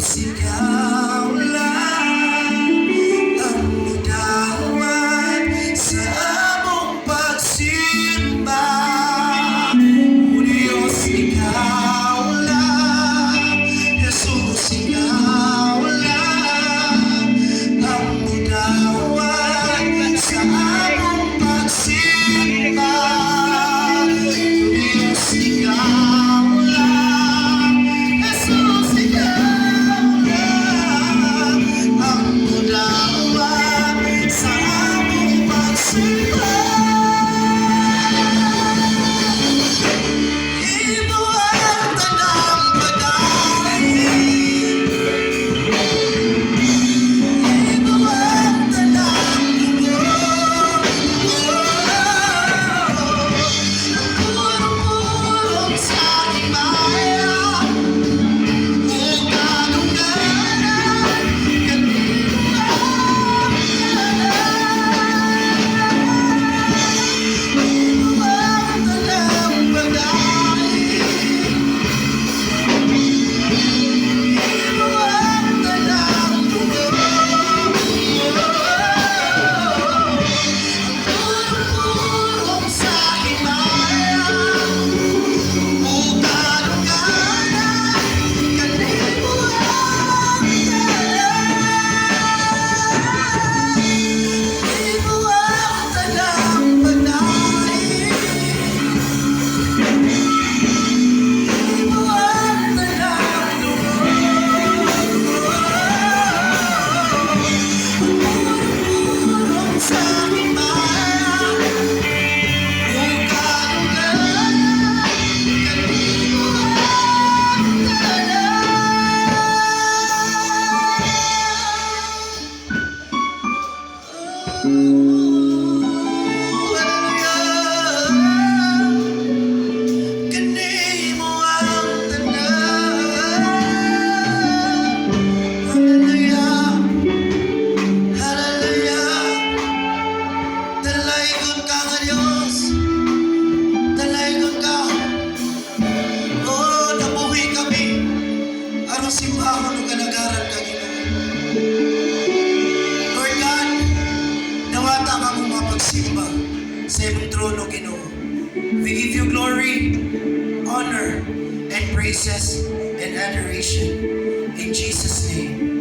ikaw lang ang larawan sa among pagsimba. O Diyos, ikaw lang, Jesus, ikaw lang ang larawan sa among pagsimba. O Diyos, ikaw lang, Jesus, ikaw lang ang larawan sa among pagsimba. Imo ang tanang bagay, imo ang tanang lubog. Ang purong sa himaya, ug kadungganan kanimo ang imo ang tanang bagay, imo ang tanang lubog. Purong sa himaya, ug kadungganan kanimo ang imo ang tanang bagay, imo ang tanang purong sa himaya, ug kadungganan kanimo kanimo ang tanan. Hallelujah, hallelujah. Dalaygon ka nga Diyos, dalaygon ka. Oh, nabuhi kami aron simbahon ug kanagaran ka Ginoo. Lord God, nawata ka mong mapagsimba sa imong trono Ginoo. We give you glory, honor, and praises and adoration in Jesus' name.